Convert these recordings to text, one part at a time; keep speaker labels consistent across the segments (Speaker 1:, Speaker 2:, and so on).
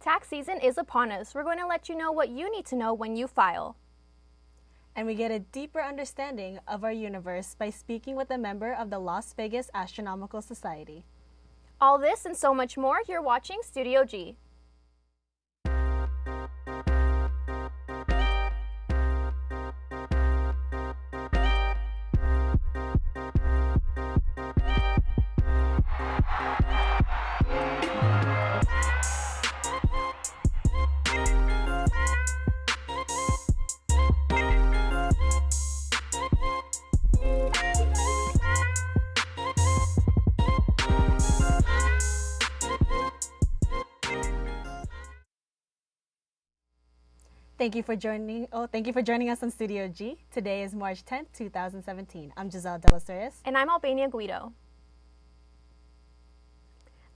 Speaker 1: Tax season is upon us. We're going to let you know what you need to know when you file.
Speaker 2: And we get a deeper understanding of our universe by speaking with a member of the Las Vegas Astronomical Society.
Speaker 1: All this and so much more, you're watching Studio G.
Speaker 2: Thank you for joining us on Studio G. Today is March 10th, 2017. I'm Giselle De Los Reyes.
Speaker 1: And I'm Albania Guido.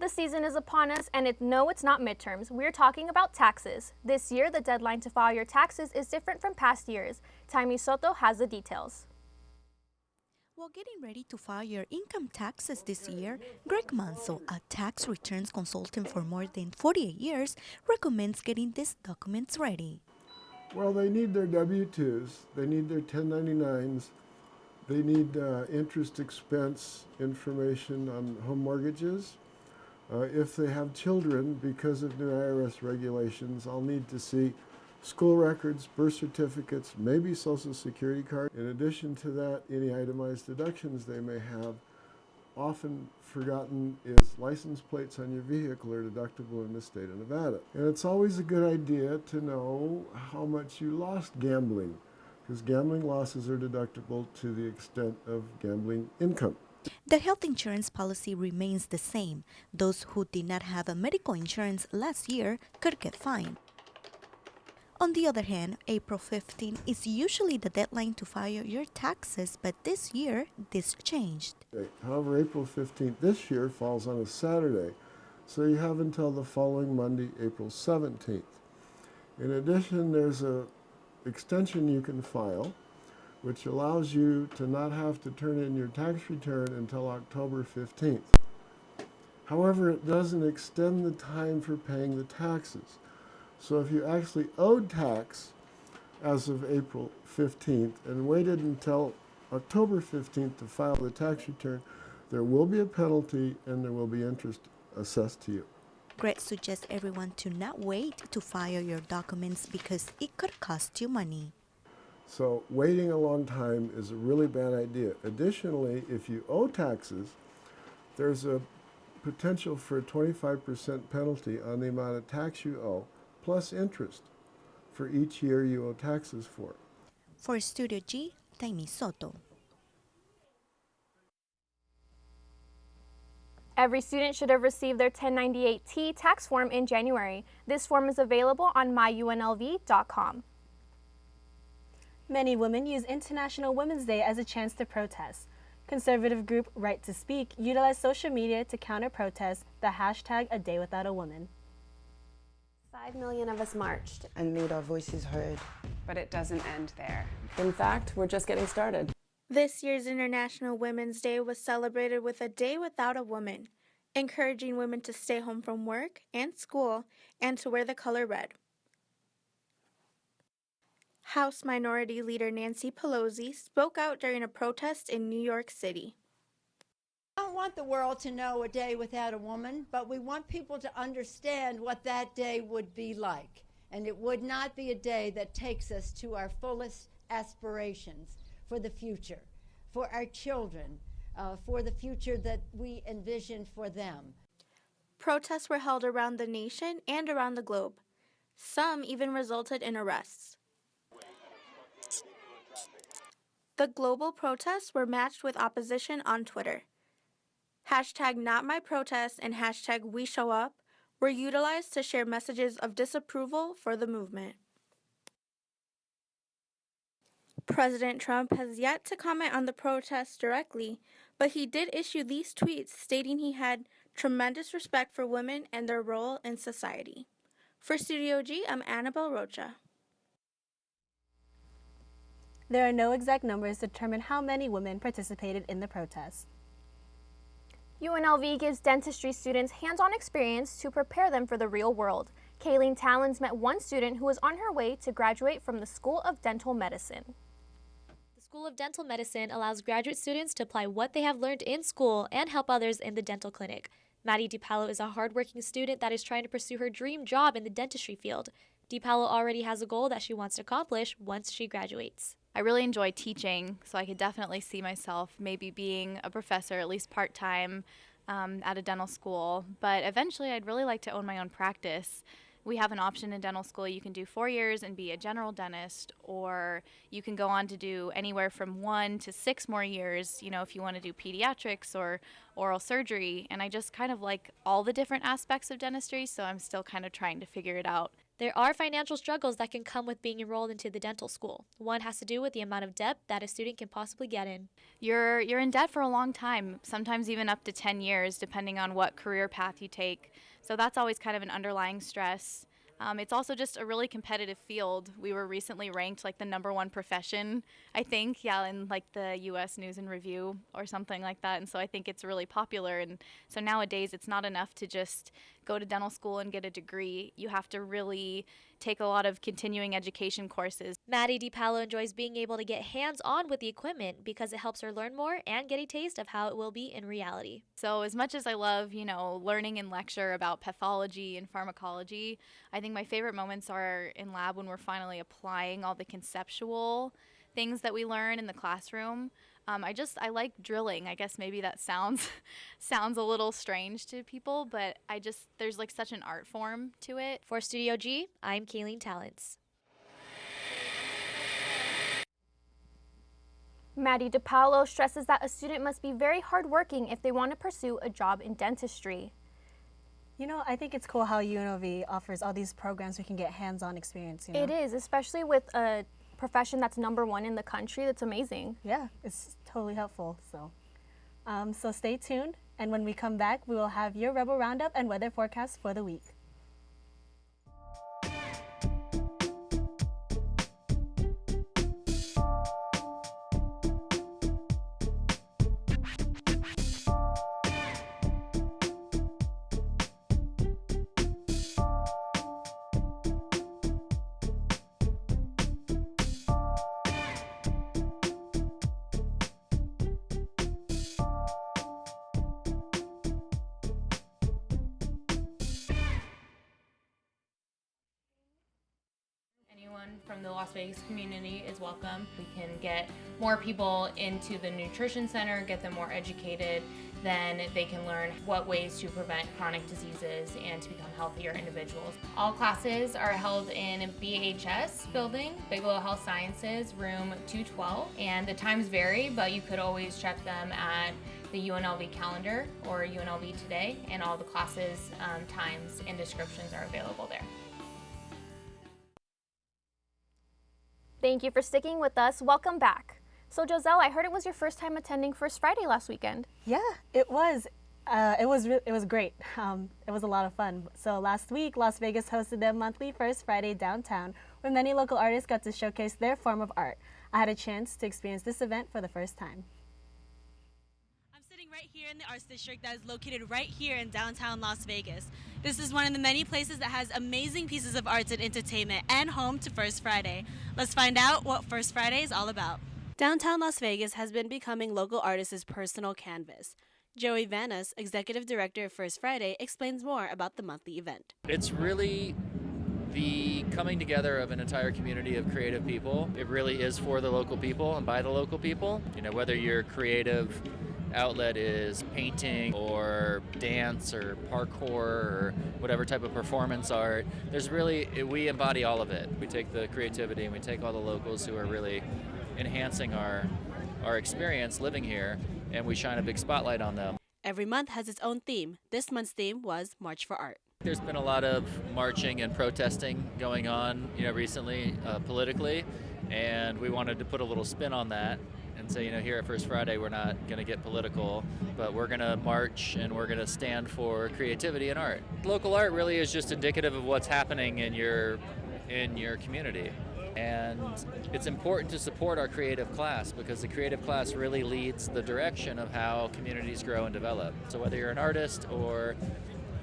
Speaker 1: The season is upon us, and it's not midterms. We're talking about taxes. This year, the deadline to file your taxes is different from past years. Taimi Soto has the details.
Speaker 3: While getting ready to file your income taxes this year, Greg Manso, a tax returns consultant for more than 48 years, recommends getting these documents ready.
Speaker 4: Well, they need their W-2s, they need their 1099s, they need interest expense information on home mortgages. If they have children, because of new IRS regulations, I'll need to see school records, birth certificates, maybe Social Security card. In addition to that, any itemized deductions they may have. Often forgotten is license plates on your vehicle are deductible in the state of Nevada. And it's always a good idea to know how much you lost gambling, because gambling losses are deductible to the extent of gambling income.
Speaker 3: The health insurance policy remains the same. Those who did not have a medical insurance last year could get fined. On the other hand, April 15 is usually the deadline to file your taxes, but this year, this changed.
Speaker 4: However, April 15th this year falls on a Saturday, so you have until the following Monday, April 17th. In addition, there's an extension you can file, which allows you to not have to turn in your tax return until October 15th. However, it doesn't extend the time for paying the taxes. So if you actually owed tax as of April 15th and waited until October 15th to file the tax return, there will be a penalty and there will be interest assessed to you.
Speaker 3: Greg suggests everyone to not wait to file your documents because it could cost you money.
Speaker 4: So waiting a long time is a really bad idea. Additionally, if you owe taxes, there's a potential for a 25% penalty on the amount of tax you owe, plus interest for each year you owe taxes for.
Speaker 3: For Studio G, Taimi Soto.
Speaker 1: Every student should have received their 1098-T tax form in January. This form is available on myunlv.com.
Speaker 2: Many women use International Women's Day as a chance to protest. Conservative group Right to Speak utilized social media to counter-protest the hashtag A Day Without a Woman.
Speaker 5: 5 million of us marched
Speaker 6: and made our voices heard.
Speaker 7: But it doesn't end there.
Speaker 6: In fact, we're just getting started.
Speaker 8: This year's International Women's Day was celebrated with a day without a woman, encouraging women to stay home from work and school and to wear the color red. House Minority Leader Nancy Pelosi spoke out during a protest in New York City.
Speaker 9: I don't want the world to know a day without a woman, but we want people to understand what that day would be like. And it would not be a day that takes us to our fullest aspirations for the future, for our children, for the future that we envision for them.
Speaker 8: Protests were held around the nation and around the globe. Some even resulted in arrests. The global protests were matched with opposition on Twitter. Hashtag #NotMyProtest and hashtag WeShowUp were utilized to share messages of disapproval for the movement. President Trump has yet to comment on the protests directly, but he did issue these tweets stating he had tremendous respect for women and their role in society. For Studio G, I'm Annabelle Rocha.
Speaker 2: There are no exact numbers to determine how many women participated in the protests.
Speaker 1: UNLV gives dentistry students hands-on experience to prepare them for the real world. Kayleen Talons met one student who was on her way to graduate from the School of Dental Medicine.
Speaker 10: The School of Dental Medicine allows graduate students to apply what they have learned in school and help others in the dental clinic. Maddie DiPaolo is a hardworking student that is trying to pursue her dream job in the dentistry field. DiPaolo already has a goal that she wants to accomplish once she graduates.
Speaker 11: I really enjoy teaching, so I could definitely see myself maybe being a professor, at least part-time, at a dental school. But eventually I'd really like to own my own practice. We have an option in dental school. You can do 4 years and be a general dentist, or you can go on to do anywhere from 1 to 6 more years, if you want to do pediatrics or oral surgery. And I just kind of like all the different aspects of dentistry, so I'm still kind of trying to figure it out.
Speaker 10: There are financial struggles that can come with being enrolled into the dental school. One has to do with the amount of debt that a student can possibly get in.
Speaker 11: You're in debt for a long time, sometimes even up to 10 years, depending on what career path you take. So that's always kind of an underlying stress. It's also just a really competitive field. We were recently ranked like the #1 profession, I think, in like the U.S. News and Review or something like that. And so I think it's really popular. And so nowadays it's not enough to just go to dental school and get a degree. You have to really take a lot of continuing education courses.
Speaker 10: Maddie DiPaolo enjoys being able to get hands-on with the equipment because it helps her learn more and get a taste of how it will be in reality.
Speaker 11: So as much as I love, learning in lecture about pathology and pharmacology, I think my favorite moments are in lab when we're finally applying all the conceptual things that we learn in the classroom. I like drilling. I guess maybe that sounds a little strange to people, but there's like such an art form to it.
Speaker 10: For Studio G, I'm Kayleen Talents.
Speaker 1: Maddie DiPaolo stresses that a student must be very hardworking if they want to pursue a job in dentistry.
Speaker 2: I think it's cool how UNLV offers all these programs we can get hands-on experience.
Speaker 1: It is, especially with a profession that's #1 in the country. That's amazing.
Speaker 2: Yeah, it's totally helpful. So stay tuned, and when we come back, we will have your Rebel Roundup and weather forecast for the week.
Speaker 12: From the Las Vegas community is welcome. We can get more people into the nutrition center, get them more educated, then they can learn what ways to prevent chronic diseases and to become healthier individuals. All classes are held in BHS building, Bigelow Health Sciences, room 212, and the times vary, but you could always check them at the UNLV calendar or UNLV Today, and all the classes, times, and descriptions are available there.
Speaker 1: Thank you for sticking with us. Welcome back. So Joselle, I heard it was your first time attending First Friday last weekend.
Speaker 2: Yeah, it was. It was great. It was a lot of fun. So last week, Las Vegas hosted their monthly First Friday downtown, where many local artists got to showcase their form of art. I had a chance to experience this event for the first time.
Speaker 13: Right here in the Arts District that is located right here in downtown Las Vegas. This is one of the many places that has amazing pieces of arts and entertainment and home to First Friday. Let's find out what First Friday is all about. Downtown Las Vegas has been becoming local artists' personal canvas. Joey Vanas, Executive Director of First Friday, explains more about the monthly event.
Speaker 14: It's really the coming together of an entire community of creative people. It really is for the local people and by the local people. Whether you're creative outlet is painting or dance or parkour or whatever type of performance art. We embody all of it. We take the creativity and we take all the locals who are really enhancing our experience living here, and we shine a big spotlight on them.
Speaker 13: Every month has its own theme. This month's theme was March for Art.
Speaker 14: There's been a lot of marching and protesting going on, recently politically, and we wanted to put a little spin on that. And so, here at First Friday, we're not going to get political, but we're going to march and we're going to stand for creativity and art. Local art really is just indicative of what's happening in your community. And it's important to support our creative class because the creative class really leads the direction of how communities grow and develop. So whether you're an artist or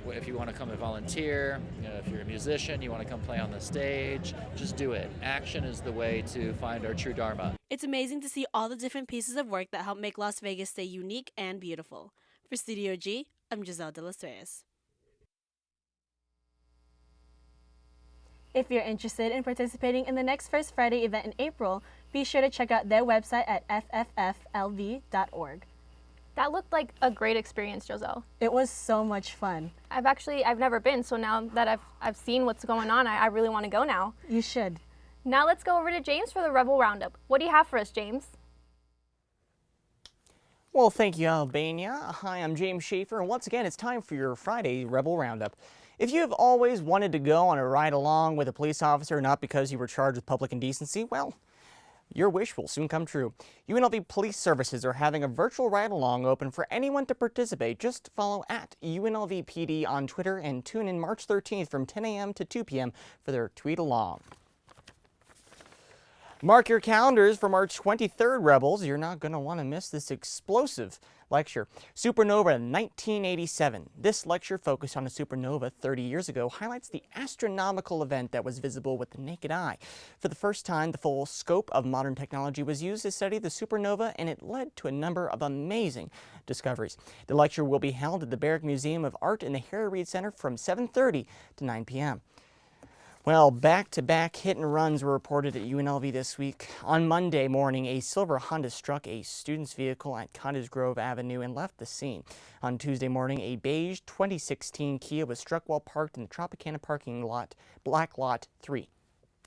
Speaker 14: If you want to come and volunteer, if you're a musician, you want to come play on the stage, just do it. Action is the way to find our true Dharma.
Speaker 13: It's amazing to see all the different pieces of work that help make Las Vegas stay unique and beautiful. For Studio G, I'm Giselle de los Reyes.
Speaker 2: If you're interested in participating in the next First Friday event in April, be sure to check out their website at ffflv.org.
Speaker 1: That looked like a great experience, Joselle.
Speaker 2: It was so much fun.
Speaker 1: I've never been, so now that I've seen what's going on, I really want to go now.
Speaker 2: You should.
Speaker 1: Now let's go over to James for the Rebel Roundup. What do you have for us, James?
Speaker 15: Well, thank you, Albania. Hi, I'm James Schaefer, and once again, it's time for your Friday Rebel Roundup. If you have always wanted to go on a ride-along with a police officer, not because you were charged with public indecency, well, your wish will soon come true. UNLV Police Services are having a virtual ride-along open for anyone to participate. Just follow at UNLV-PD on Twitter and tune in March 13th from 10 a.m. to 2 p.m. for their tweet-along. Mark your calendars for March 23rd, Rebels. You're not going to want to miss this explosive lecture. Supernova 1987. This lecture, focused on a supernova 30 years ago, highlights the astronomical event that was visible with the naked eye. For the first time, the full scope of modern technology was used to study the supernova, and it led to a number of amazing discoveries. The lecture will be held at the Barrick Museum of Art in the Harry Reid Center from 7:30 to 9 p.m. Well, back-to-back hit and runs were reported at UNLV this week. On Monday morning, a silver Honda struck a student's vehicle at Cottage Grove Avenue and left the scene. On Tuesday morning, a beige 2016 Kia was struck while parked in the Tropicana parking lot, Black Lot 3,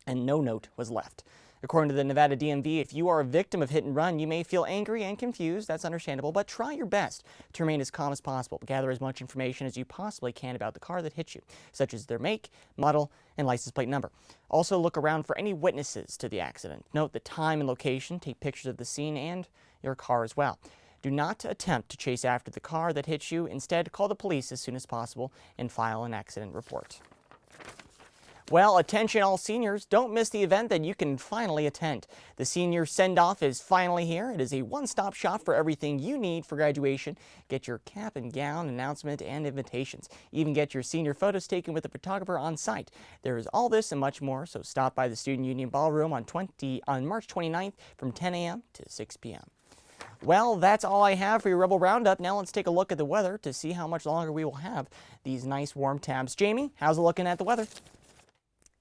Speaker 15: and no note was left. According to the Nevada DMV, if you are a victim of hit and run, you may feel angry and confused. That's understandable, but try your best to remain as calm as possible. Gather as much information as you possibly can about the car that hit you, such as their make, model, and license plate number. Also, look around for any witnesses to the accident. Note the time and location. Take pictures of the scene and your car as well. Do not attempt to chase after the car that hit you. Instead, call the police as soon as possible and file an accident report. Well, attention all seniors, don't miss the event that you can finally attend. The senior send-off is finally here. It is a one-stop shop for everything you need for graduation. Get your cap and gown, announcement, and invitations. Even get your senior photos taken with a photographer on site. There is all this and much more, so stop by the Student Union Ballroom on March 29th from 10 a.m. to 6 p.m. Well, that's all I have for your Rebel Roundup. Now let's take a look at the weather to see how much longer we will have these nice warm temps. Jamie, how's it looking at the weather?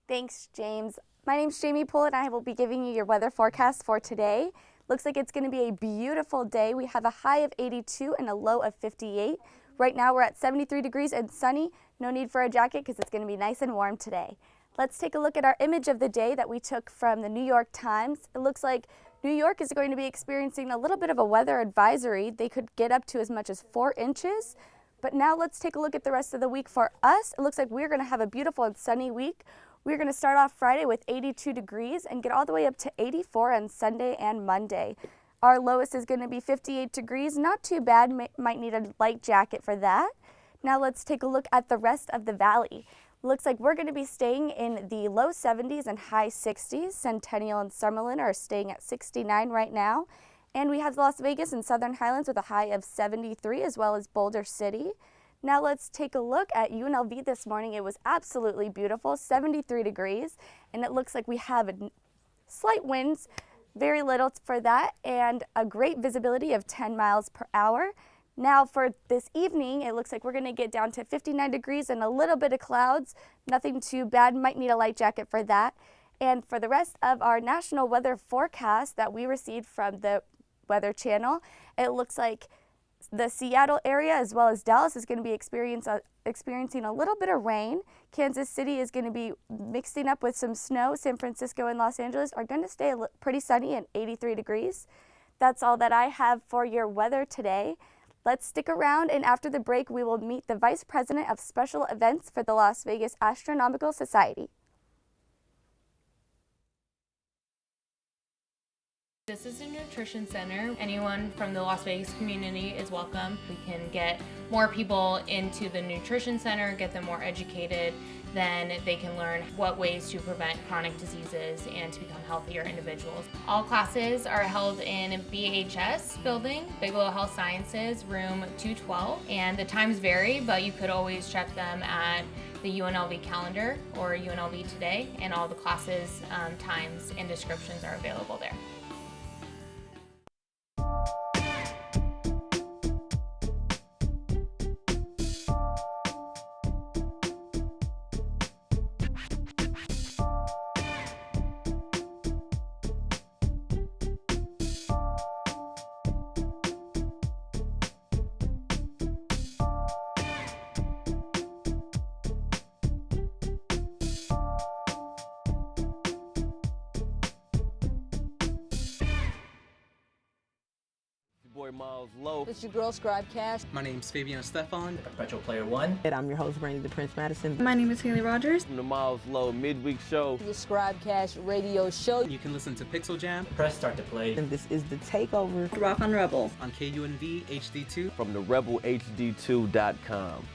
Speaker 16: Thanks, James. My name's Jamie Poole, and I will be giving you your weather forecast for today. Looks like it's going to be a beautiful day. We have a high of 82 and a low of 58. Right now we're at 73 degrees and sunny. No need for a jacket because it's going to be nice and warm today. Let's take a look at our image of the day that we took from the New York Times. It looks like New York is going to be experiencing a little bit of a weather advisory. They could get up to as much as 4 inches. But now let's take a look at the rest of the week for us. It looks like we're going to have a beautiful and sunny week. We're going to start off Friday with 82 degrees and get all the way up to 84 on Sunday and Monday. Our lowest is going to be 58 degrees. Not too bad. Might need a light jacket for that. Now let's take a look at the rest of the valley. Looks like we're going to be staying in the low 70s and high 60s. Centennial and Summerlin are staying at 69 right now. And we have Las Vegas and Southern Highlands with a high of 73, as well as Boulder City. Now let's take a look at UNLV this morning. It was absolutely beautiful, 73 degrees, and it looks like we have slight winds, very little for that, and a great visibility of 10 miles per hour. Now for this evening, it looks like we're going to get down to 59 degrees and a little bit of clouds. Nothing too bad, might need a light jacket for that. And for the rest of our national weather forecast that we received from the Weather Channel, it looks like the Seattle area as well as Dallas is going to be experiencing a little bit of rain. Kansas City is going to be mixing up with some snow. San Francisco and Los Angeles are going to stay pretty sunny at 83 degrees. That's all that I have for your weather today. Let's stick around, and after the break we will meet the Vice President of Special Events for the Las Vegas Astronomical Society.
Speaker 12: This is a nutrition center. Anyone from the Las Vegas community is welcome. We can get more people into the nutrition center, get them more educated, then they can learn what ways to prevent chronic diseases and to become healthier individuals. All classes are held in BHS building, Bigelow Health Sciences, room 212, and the times vary, but you could always check them at the UNLV calendar or UNLV Today, and all the classes, times, and descriptions are available there.
Speaker 17: Boy Miles Low.
Speaker 18: It's your girl Scribe Cash.
Speaker 19: My name's Fabian Stefan.
Speaker 20: Perpetual Player One.
Speaker 21: And I'm your host, Brandon the Prince Madison.
Speaker 22: My name is Haley Rogers.
Speaker 17: From the Miles Low Midweek Show.
Speaker 18: Your Scribe Cash radio show.
Speaker 19: You can listen to Pixel Jam.
Speaker 20: Press start to play.
Speaker 21: And this is The Takeover.
Speaker 22: Rock on Rebel.
Speaker 19: On KUNV HD2.
Speaker 17: From the RebelHD2.com.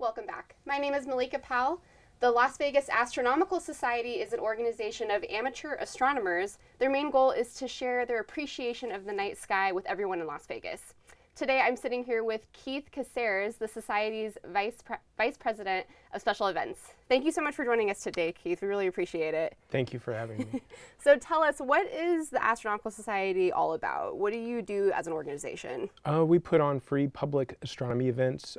Speaker 5: Welcome back. My name is Malika Powell. The Las Vegas Astronomical Society is an organization of amateur astronomers. Their main goal is to share their appreciation of the night sky with everyone in Las Vegas. Today I'm sitting here with Keith Caceres, the Society's Vice President of Special Events. Thank you so much for joining us today, Keith. We really appreciate it.
Speaker 23: Thank you for having me.
Speaker 5: So tell us, what is the Astronomical Society all about? What do you do as an organization?
Speaker 23: We put on free public astronomy events.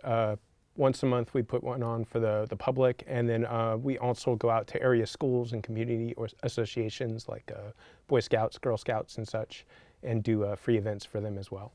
Speaker 23: Once a month we put one on for the public, and then we also go out to area schools and community or associations like Boy Scouts, Girl Scouts and such, and do free events for them as well.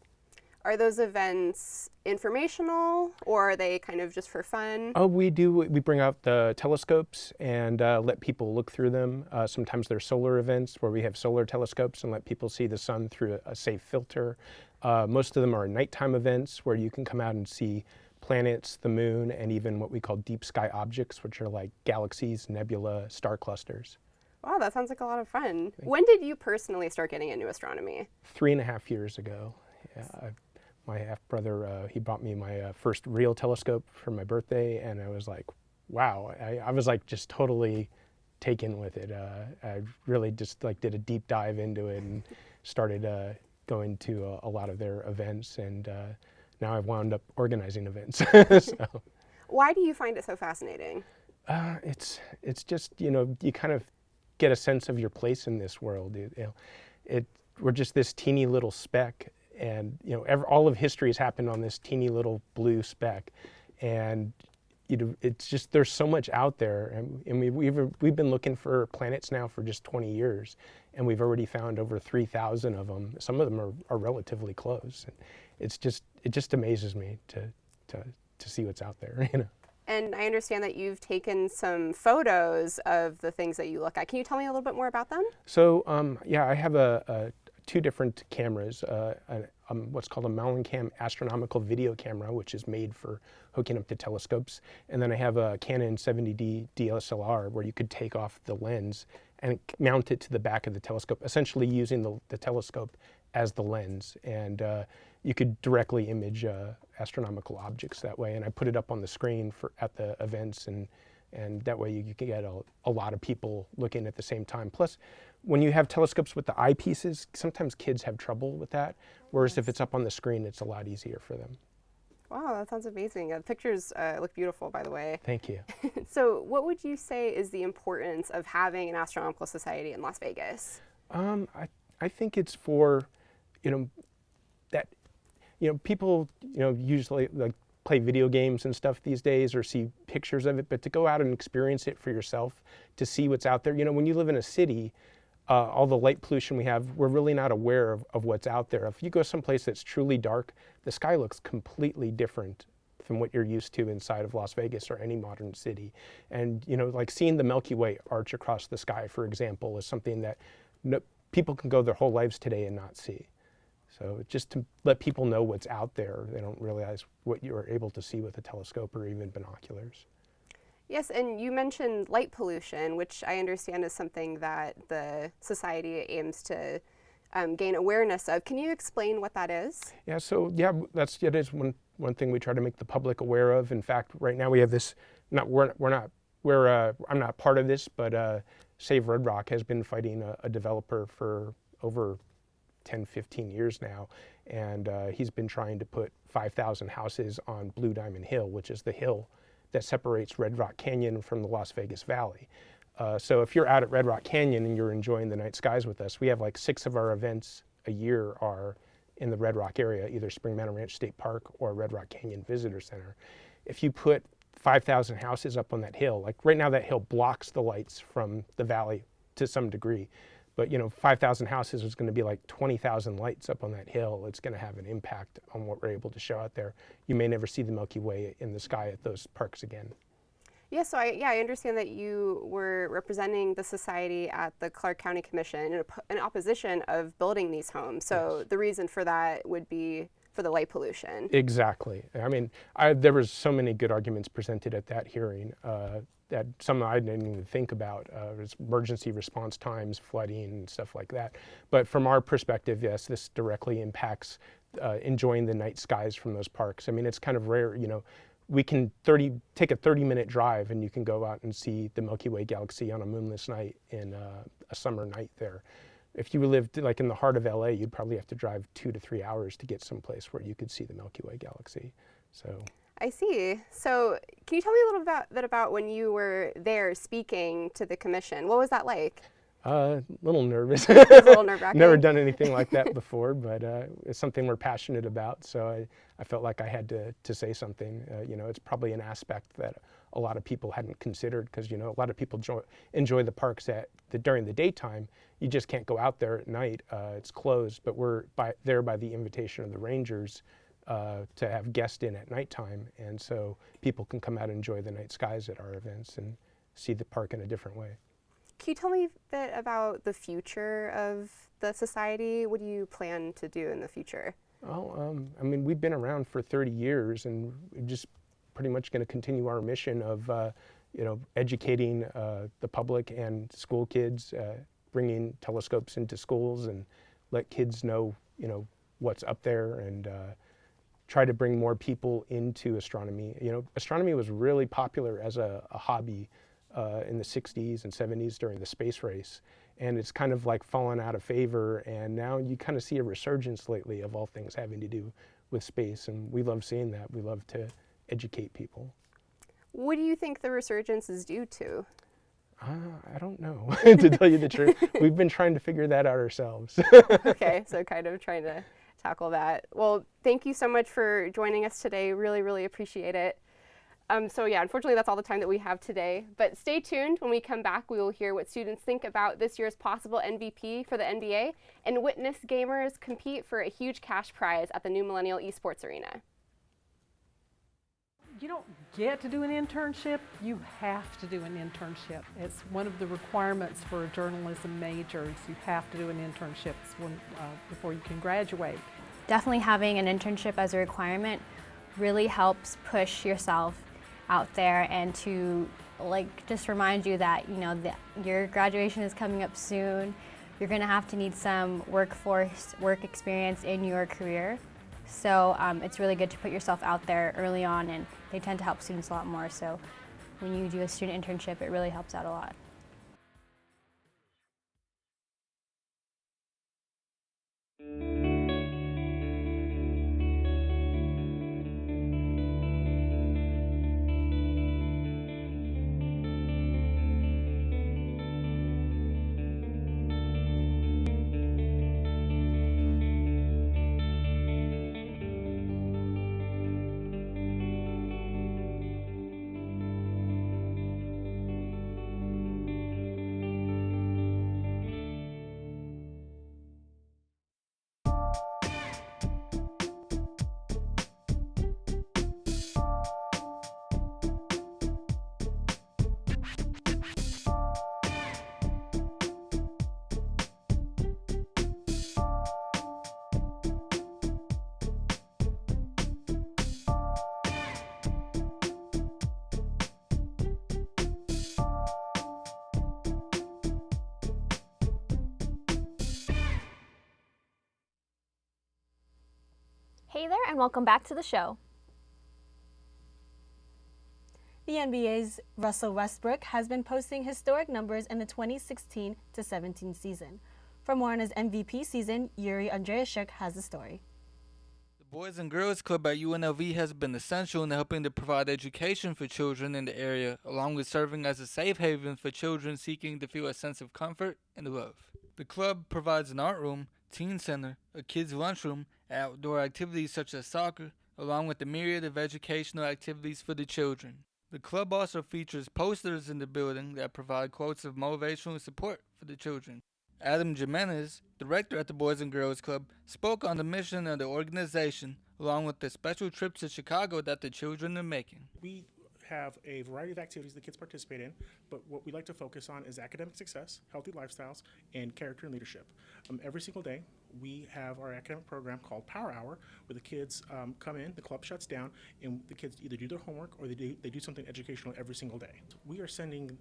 Speaker 5: Are those events informational, or are they kind of just for fun?
Speaker 23: Oh, we bring out the telescopes and let people look through them. Sometimes they're solar events where we have solar telescopes and let people see the sun through a safe filter. Most of them are nighttime events where you can come out and see planets, the moon, and even what we call deep sky objects, which are like galaxies, nebula, star clusters.
Speaker 5: Wow, that sounds like a lot of fun. When did you personally start getting into astronomy?
Speaker 23: 3.5 years ago. Yeah, my half-brother, he bought me my first real telescope for my birthday, and I was like, wow. I was like just totally taken with it. I really just like did a deep dive into it and started going to a lot of their events, and now I've wound up organizing events. So.
Speaker 5: Why do you find it so fascinating?
Speaker 23: It's just, you kind of get a sense of your place in this world. We're just this teeny little speck, and all of history has happened on this teeny little blue speck, and it's just there's so much out there, and we've been looking for planets now for just 20 years, and we've already found over 3,000 of them. Some of them are relatively close. It just amazes me to see what's out there,
Speaker 5: And I understand that you've taken some photos of the things that you look at. Can you tell me a little bit more about them?
Speaker 23: So yeah, I have two different cameras, what's called a Mellencamp astronomical video camera, which is made for hooking up to telescopes. And then I have a Canon 70D DSLR where you could take off the lens and mount it to the back of the telescope, essentially using the telescope as the lens. And you could directly image astronomical objects that way. And I put it up on the screen at the events, and that way you can get a lot of people looking at the same time. Plus, when you have telescopes with the eyepieces, sometimes kids have trouble with that, whereas if it's up on the screen, it's a lot easier for them.
Speaker 5: Wow, that sounds amazing. The pictures look beautiful, by the way.
Speaker 23: Thank you.
Speaker 5: So what would you say is the importance of having an astronomical society in Las Vegas?
Speaker 23: I think it's for, that, people, usually like play video games and stuff these days or see pictures of it, but to go out and experience it for yourself, to see what's out there. When you live in a city, all the light pollution we have, we're really not aware of what's out there. If you go someplace that's truly dark, the sky looks completely different from what you're used to inside of Las Vegas or any modern city. And, like seeing the Milky Way arch across the sky, for example, is something that people can go their whole lives today and not see. So just to let people know what's out there. They don't realize what you're able to see with a telescope or even binoculars.
Speaker 5: Yes, and you mentioned light pollution, which I understand is something that the Society aims to gain awareness of. Can you explain what that is?
Speaker 23: Yeah, so yeah, it is one thing we try to make the public aware of. In fact, right now we have this. I'm not part of this, but Save Red Rock has been fighting a developer for over 10, 15 years now, and he's been trying to put 5,000 houses on Blue Diamond Hill, which is the hill that separates Red Rock Canyon from the Las Vegas Valley. So if you're out at Red Rock Canyon and you're enjoying the night skies with us, we have like 6 of our events a year are in the Red Rock area, either Spring Mountain Ranch State Park or Red Rock Canyon Visitor Center. If you put 5,000 houses up on that hill, like right now that hill blocks the lights from the valley to some degree, but 5,000 houses is going to be like 20,000 lights up on that hill. It's going to have an impact on what we're able to show out there. You may never see the Milky Way in the sky at those parks again.
Speaker 5: Yeah, so I understand that you were representing the society at the Clark County Commission in opposition of building these homes. So yes. The reason for that would be for the light pollution.
Speaker 23: Exactly. I mean, there was so many good arguments presented at that hearing that some I didn't even think about, emergency response times, flooding, and stuff like that. But from our perspective, yes, this directly impacts enjoying the night skies from those parks. I mean, it's kind of rare, we can take a 30-minute drive and you can go out and see the Milky Way galaxy on a moonless night in a summer night there. If you lived like in the heart of LA, you'd probably have to drive 2 to 3 hours to get someplace where you could see the Milky Way galaxy. So
Speaker 5: I see. So can you tell me a little bit about when you were there speaking to the commission? What was that like?
Speaker 23: A little nervous.
Speaker 5: It was a little nerve-wracking.
Speaker 23: Never done anything like that before, but it's something we're passionate about. So I felt like I had to say something. It's probably an aspect that a lot of people hadn't considered because a lot of people enjoy the parks during the daytime. You just can't go out there at night. It's closed, but we're there by the invitation of the rangers to have guests in at nighttime, and so people can come out and enjoy the night skies at our events and see the park in a different way.
Speaker 5: Can you tell me a bit about the future of the society? What do you plan to do in the future?
Speaker 23: Well, I mean, we've been around for 30 years, and we're just pretty much going to continue our mission of, educating the public and school kids, bringing telescopes into schools and let kids know, what's up there, and try to bring more people into astronomy. Astronomy was really popular as a hobby in the 60s and 70s during the space race, and it's kind of like fallen out of favor, and now you kind of see a resurgence lately of all things having to do with space, and we love seeing that. We love to educate people.
Speaker 5: What do you think the resurgence is due to?
Speaker 23: I don't know, to tell you the truth. We've been trying to figure that out ourselves.
Speaker 5: Okay, so kind of trying to tackle that. Well, thank you so much for joining us today. Really, really appreciate it. So yeah, unfortunately that's all the time that we have today, but stay tuned. When we come back, we will hear what students think about this year's possible MVP for the NBA and witness gamers compete for a huge cash prize at the new Millennial Esports Arena.
Speaker 4: You don't get to do an internship, you have to do an internship. It's one of the requirements for a journalism major. You have to do an internship before you can graduate.
Speaker 1: Definitely having an internship as a requirement really helps push yourself out there and to just remind you that your graduation is coming up soon. You're going to have to need some work experience in your career. So it's really good to put yourself out there early on, and they tend to help students a lot more. So when you do a student internship, it really helps out a lot.
Speaker 3: Hey there, and welcome back to the show.
Speaker 2: The NBA's Russell Westbrook has been posting historic numbers in the 2016-17 season. For more on his MVP season, Yuri Andreashuk has the story.
Speaker 20: The Boys and Girls Club at UNLV has been essential in helping to provide education for children in the area, along with serving as a safe haven for children seeking to feel a sense of comfort and love. The club provides an art room, teen center, a kids' lunchroom, and outdoor activities such as soccer, along with a myriad of educational activities for the children. The club also features posters in the building that provide quotes of motivational support for the children. Adam Jimenez, director at the Boys and Girls Club, spoke on the mission of the organization, along with the special trip to Chicago that the children are making.
Speaker 22: We have a variety of activities the kids participate in, but what we like to focus on is academic success, healthy lifestyles, and character and leadership. Every single day, we have our academic program called Power Hour, where the kids come in, the club shuts down, and the kids either do their homework or they do something educational every single day. We are sending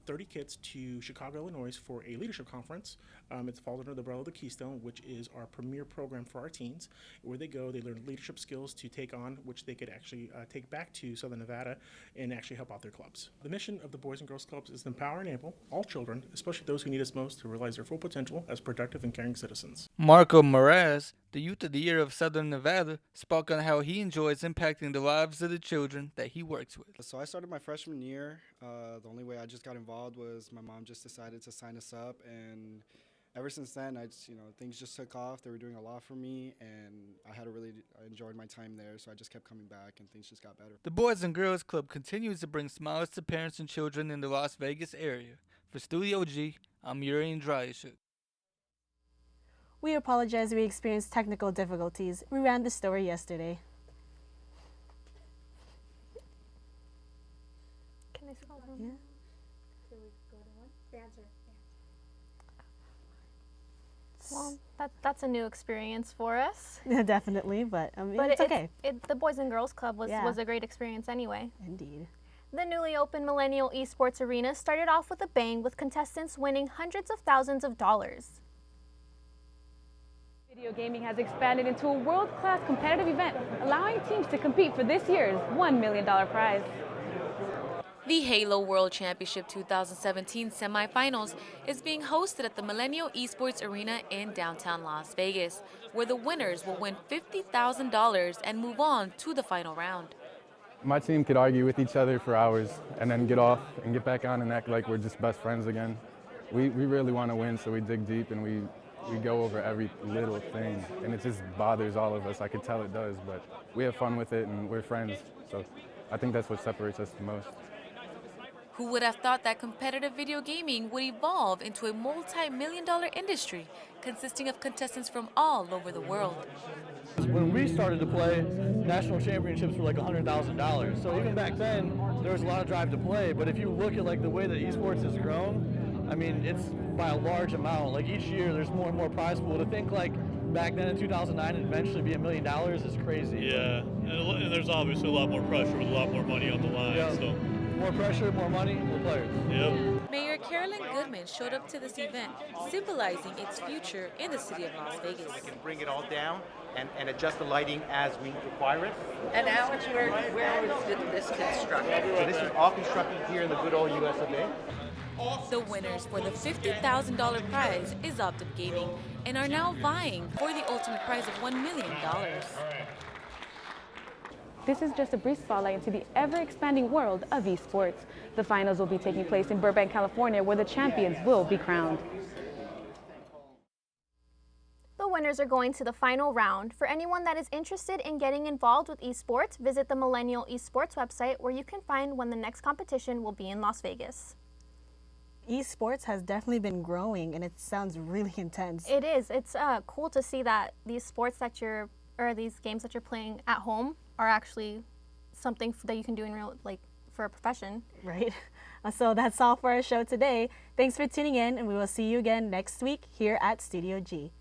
Speaker 22: 30 kids to Chicago, Illinois for a leadership conference. It's falls under the umbrella of the Keystone, which is our premier program for our teens. Where they go, they learn leadership skills to take on, which they could actually take back to Southern Nevada and actually help out their clubs. The mission of the Boys and Girls Clubs is to empower and enable all children, especially those who need us most, to realize their full potential as productive and caring citizens.
Speaker 20: Marco Moraz, the Youth of the Year of Southern Nevada, spoke on how he enjoys impacting the lives of the children that he works with.
Speaker 24: So I started my freshman year. The only way I just got involved was my mom just decided to sign us up, and ever since then, things just took off. They were doing a lot for me, and I enjoyed my time there, so I just kept coming back, and things just got better.
Speaker 20: The Boys and Girls Club continues to bring smiles to parents and children in the Las Vegas area. For Studio G, I'm Yuri Andreashuk.
Speaker 2: We apologize we experienced technical difficulties. We ran the story yesterday.
Speaker 3: Can I scroll down?
Speaker 2: Yeah.
Speaker 3: Well, that's a new experience for us.
Speaker 2: Yeah, definitely, but
Speaker 3: But
Speaker 2: it's okay.
Speaker 3: The Boys and Girls Club was a great experience anyway.
Speaker 2: Indeed.
Speaker 3: The newly opened Millennial Esports Arena started off with a bang, with contestants winning hundreds of thousands of dollars.
Speaker 25: Video gaming has expanded into a world-class competitive event, allowing teams to compete for this year's $1 million prize.
Speaker 26: The Halo World Championship 2017 semifinals is being hosted at the Millennial Esports Arena in downtown Las Vegas, where the winners will win $50,000 and move on to the final round.
Speaker 27: My team could argue with each other for hours and then get off and get back on and act like we're just best friends again. We really want to win, so we dig deep and we go over every little thing, and it just bothers all of us. I could tell it does, but we have fun with it and we're friends, so I think that's what separates us the most.
Speaker 26: Who would have thought that competitive video gaming would evolve into a multi-million-dollar industry consisting of contestants from all over the world?
Speaker 28: When we started to play, national championships were like $100,000. So even back then, there was a lot of drive to play. But if you look at like the way that esports has grown, I mean, it's by a large amount. Like each year, there's more and more prize pool. To think like back then in 2009, it'd eventually be $1 million is crazy.
Speaker 29: Yeah, and there's obviously a lot more pressure with a lot more money on the line.
Speaker 28: Yeah.
Speaker 29: So.
Speaker 28: More pressure, more money, more players.
Speaker 29: Yep.
Speaker 26: Mayor Carolyn Goodman showed up to this event, symbolizing its future in the city of Las Vegas.
Speaker 30: We can bring it all down and adjust the lighting as we require it.
Speaker 31: And Alex, where was this constructed?
Speaker 30: So this is all constructed here in the good old US of A.
Speaker 26: The winners for the $50,000 prize is Optum Gaming and are now vying for the ultimate prize of $1 million.
Speaker 25: This is just a brief spotlight into the ever-expanding world of esports. The finals will be taking place in Burbank, California, where the champions will be crowned.
Speaker 3: The winners are going to the final round. For anyone that is interested in getting involved with esports, visit the Millennial Esports website, where you can find when the next competition will be in Las Vegas.
Speaker 2: Esports has definitely been growing, and it sounds really intense.
Speaker 3: It is. It's cool to see that these sports that these games that you're playing at home are actually something that you can do in real, like, for a profession.
Speaker 2: Right. So that's all for our show today. Thanks for tuning in, and we will see you again next week here at Studio G.